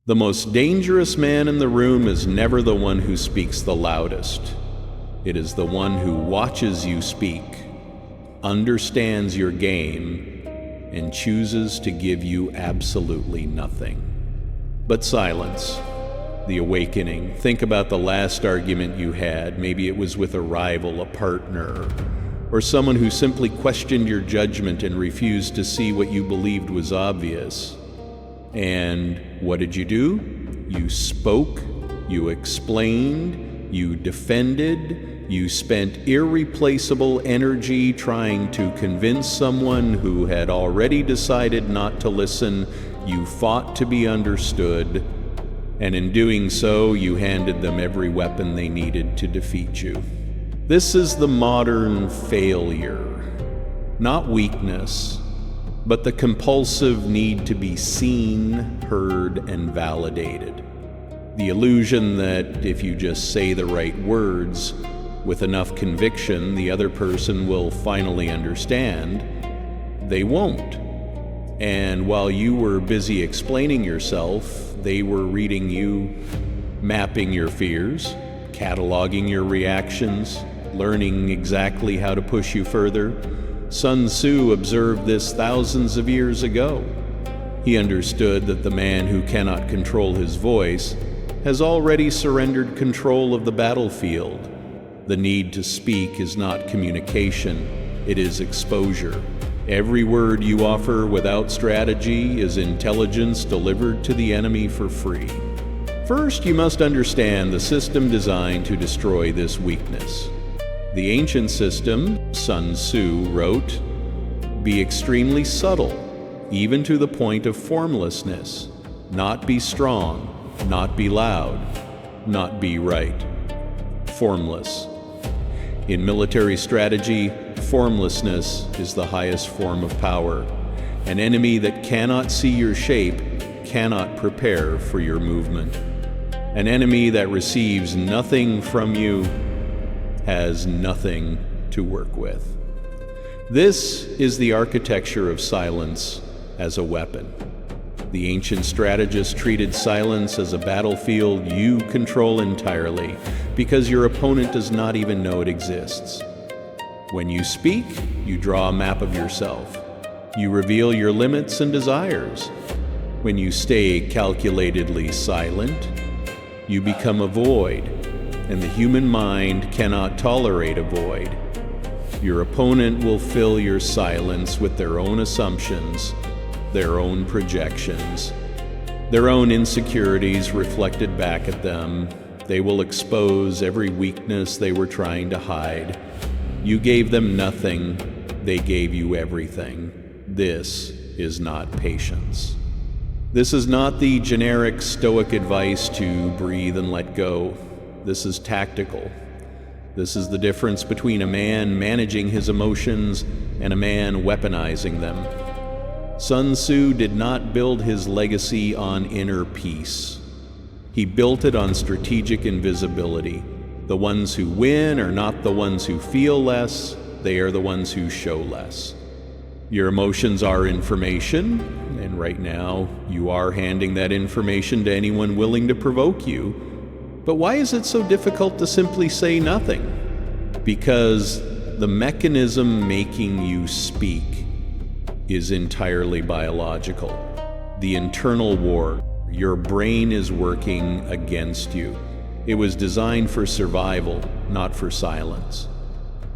The most dangerous man in the room is never the one who speaks the loudest. It is the one who watches you speak, understands your game, and chooses to give you absolutely nothing. But silence, the awakening. Think about the last argument you had. Maybe it was with a rival, a partner, or someone who simply questioned your judgment and refused to see what you believed was obvious. And what did you do? You spoke, you explained, you defended, you spent irreplaceable energy trying to convince someone who had already decided not to listen. You fought to be understood, and in doing so, you handed them every weapon they needed to defeat you. This is the modern failure, not weakness, but the compulsive need to be seen, heard, and validated. The illusion that if you just say the right words with enough conviction, the other person will finally understand. They won't. And while you were busy explaining yourself, they were reading you, mapping your fears, cataloging your reactions, learning exactly how to push you further. Sun Tzu observed this thousands of years ago. He understood that the man who cannot control his voice has already surrendered control of the battlefield. The need to speak is not communication, it is exposure. Every word you offer without strategy is intelligence delivered to the enemy for free. First, you must understand the system designed to destroy this weakness. The ancient system, Sun Tzu wrote, "Be extremely subtle, even to the point of formlessness. Not be strong, not be loud, not be right." Formless. In military strategy, formlessness is the highest form of power. An enemy that cannot see your shape cannot prepare for your movement. An enemy that receives nothing from you has nothing to work with. This is the architecture of silence as a weapon. The ancient strategists treated silence as a battlefield you control entirely, because your opponent does not even know it exists. When you speak, you draw a map of yourself. You reveal your limits and desires. When you stay calculatedly silent, you become a void, and the human mind cannot tolerate a void. Your opponent will fill your silence with their own assumptions, their own projections, their own insecurities reflected back at them. They will expose every weakness they were trying to hide. You gave them nothing, they gave you everything. This is not patience. This is not the generic Stoic advice to breathe and let go. This is tactical. This is the difference between a man managing his emotions and a man weaponizing them. Sun Tzu did not build his legacy on inner peace. He built it on strategic invisibility. The ones who win are not the ones who feel less, they are the ones who show less. Your emotions are information, and right now you are handing that information to anyone willing to provoke you. But why is it so difficult to simply say nothing? Because the mechanism making you speak is entirely biological. The internal war, your brain is working against you. It was designed for survival, not for silence.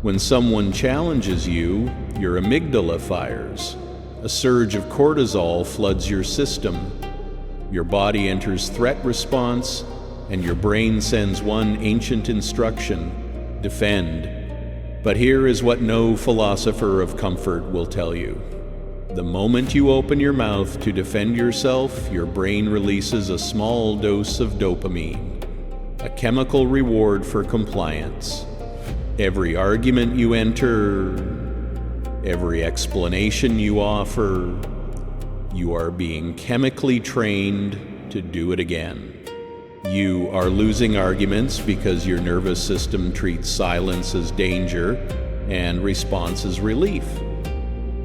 When someone challenges you, your amygdala fires. A surge of cortisol floods your system. Your body enters threat response, and your brain sends one ancient instruction: defend. But here is what no philosopher of comfort will tell you. The moment you open your mouth to defend yourself, your brain releases a small dose of dopamine, a chemical reward for compliance. Every argument you enter, every explanation you offer, you are being chemically trained to do it again. You are losing arguments because your nervous system treats silence as danger and response as relief.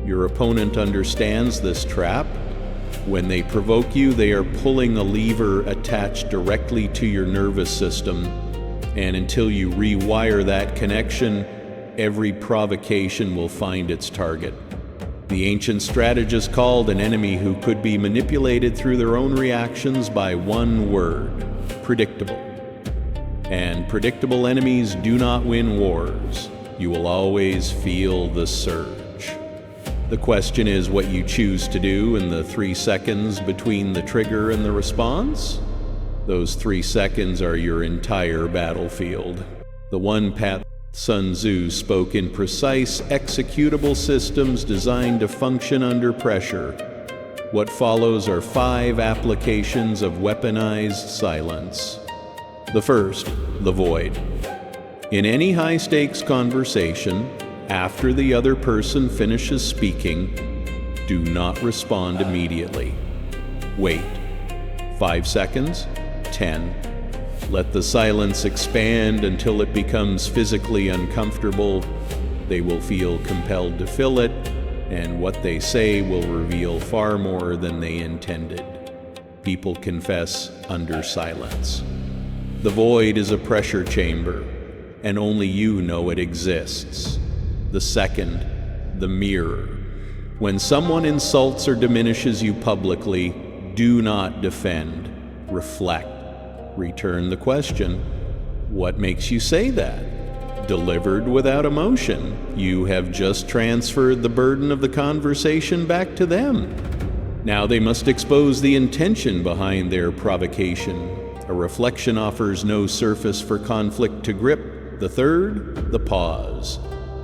Your opponent understands this trap, When they provoke you, they are pulling a lever attached directly to your nervous system, and until you rewire that connection, every provocation will find its target. The ancient strategist called an enemy who could be manipulated through their own reactions by one word: predictable. And predictable enemies do not win wars. You will always feel the surge. The question is what you choose to do in the 3 seconds between the trigger and the response. Those 3 seconds are your entire battlefield. The one path Sun Tzu spoke in precise, executable systems designed to function under pressure. What follows are 5 applications of weaponized silence. The first, the void. In any high-stakes conversation, after the other person finishes speaking, do not respond immediately. Wait. 5 seconds, 10. Let the silence expand until it becomes physically uncomfortable. They will feel compelled to fill it, and what they say will reveal far more than they intended. People confess under silence. The void is a pressure chamber, and only you know it exists. The second, the mirror. When someone insults or diminishes you publicly, do not defend. Reflect. Return the question. What makes you say that? Delivered without emotion. You have just transferred the burden of the conversation back to them. Now they must expose the intention behind their provocation. A reflection offers no surface for conflict to grip. The third, the pause.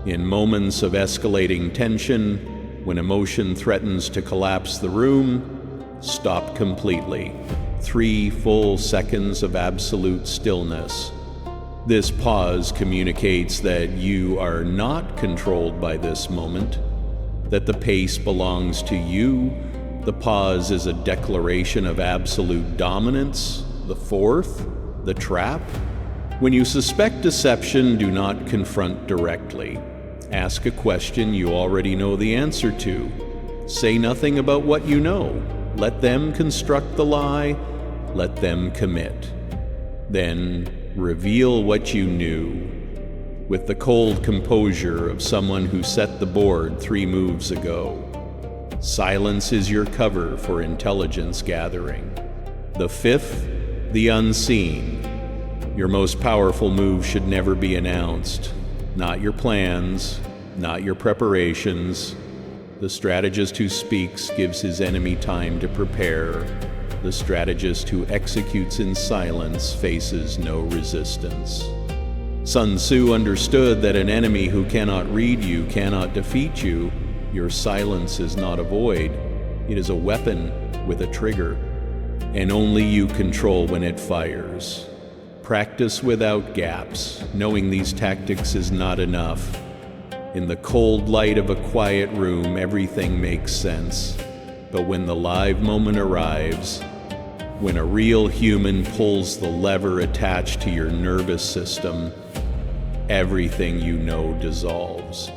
In moments of escalating tension, when emotion threatens to collapse the room, stop completely. 3 full seconds of absolute stillness. This pause communicates that you are not controlled by this moment, that the pace belongs to you. The pause is a declaration of absolute dominance. The fourth, the trap. When you suspect deception, do not confront directly. Ask a question you already know the answer to. Say nothing about what you know. Let them construct the lie. Let them commit. Then reveal what you knew with the cold composure of someone who set the board 3 moves ago. Silence is your cover for intelligence gathering. The fifth, the unseen. Your most powerful move should never be announced. Not your plans, not your preparations. The strategist who speaks gives his enemy time to prepare. The strategist who executes in silence faces no resistance. Sun Tzu understood that an enemy who cannot read you cannot defeat you. Your silence is not a void. It is a weapon with a trigger, and only you control when it fires. Practice without gaps. Knowing these tactics is not enough. In the cold light of a quiet room, everything makes sense. But when the live moment arrives, when a real human pulls the lever attached to your nervous system, everything you know dissolves.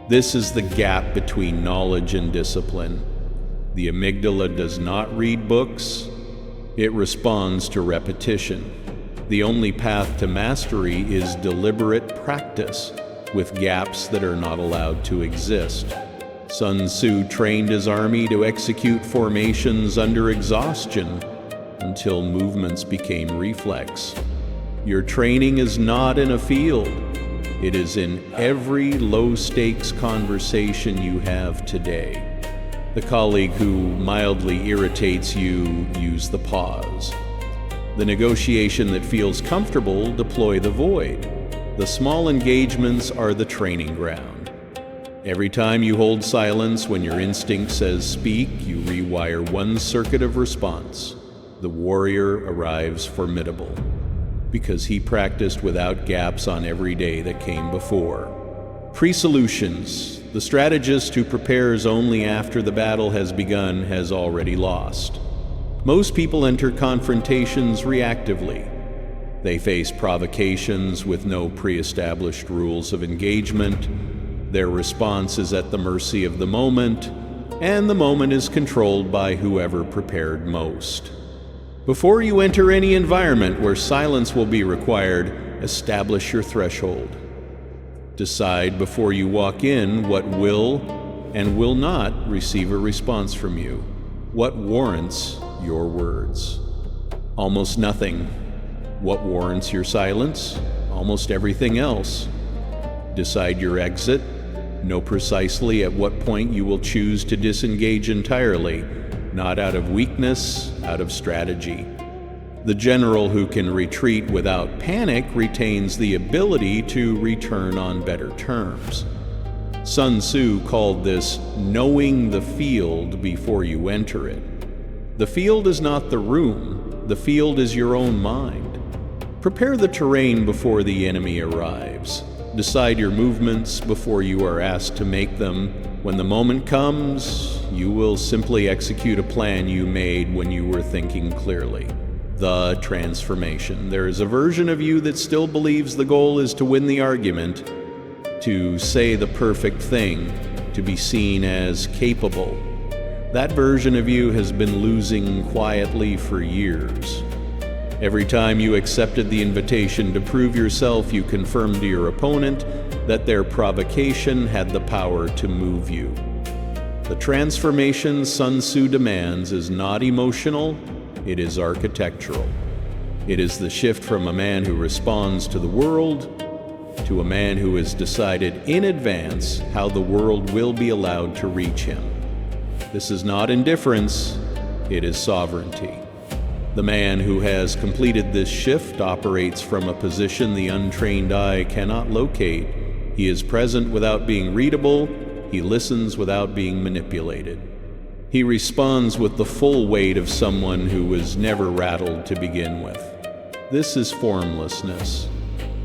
This is the gap between knowledge and discipline. The amygdala does not read books. It responds to repetition. The only path to mastery is deliberate practice, with gaps that are not allowed to exist. Sun Tzu trained his army to execute formations under exhaustion until movements became reflex. Your training is not in a field. It is in every low-stakes conversation you have today. The colleague who mildly irritates you, use the pause. The negotiation that feels comfortable, deploy the void. The small engagements are the training ground. Every time you hold silence when your instinct says speak, you rewire one circuit of response. The warrior arrives formidable, because he practiced without gaps on every day that came before. Pre-solutions. The strategist who prepares only after the battle has begun has already lost. Most people enter confrontations reactively. They face provocations with no pre-established rules of engagement. Their response is at the mercy of the moment. and the moment is controlled by whoever prepared most. Before you enter any environment where silence will be required, establish your threshold. Decide before you walk in what will and will not receive a response from you, what warrants your words. Almost nothing. What warrants your silence? Almost everything else. Decide your exit. Know precisely at what point you will choose to disengage entirely, not out of weakness, out of strategy. The general who can retreat without panic retains the ability to return on better terms. Sun Tzu called this knowing the field before you enter it. The field is not the room, the field is your own mind. Prepare the terrain before the enemy arrives. Decide your movements before you are asked to make them. When the moment comes, you will simply execute a plan you made when you were thinking clearly. The transformation. There is a version of you that still believes the goal is to win the argument, to say the perfect thing, to be seen as capable. That version of you has been losing quietly for years. Every time you accepted the invitation to prove yourself, you confirmed to your opponent that their provocation had the power to move you. The transformation Sun Tzu demands is not emotional, it is architectural. It is the shift from a man who responds to the world to a man who has decided in advance how the world will be allowed to reach him. This is not indifference, it is sovereignty. The man who has completed this shift operates from a position the untrained eye cannot locate. He is present without being readable. He listens without being manipulated. He responds with the full weight of someone who was never rattled to begin with. This is formlessness,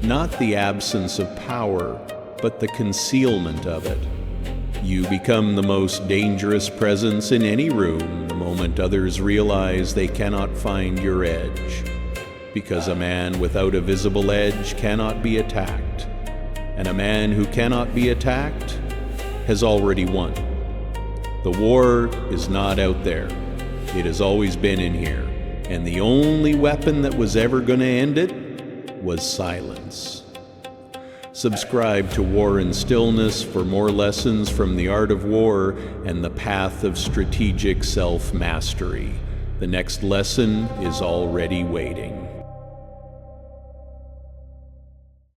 not the absence of power, but the concealment of it. You become the most dangerous presence in any room the moment others realize they cannot find your edge. Because a man without a visible edge cannot be attacked, and a man who cannot be attacked has already won. The war is not out there. It has always been in here, and the only weapon that was ever going to end it was silence. Subscribe to War and Stillness for more lessons from the art of war and the path of strategic self-mastery. The next lesson is already waiting.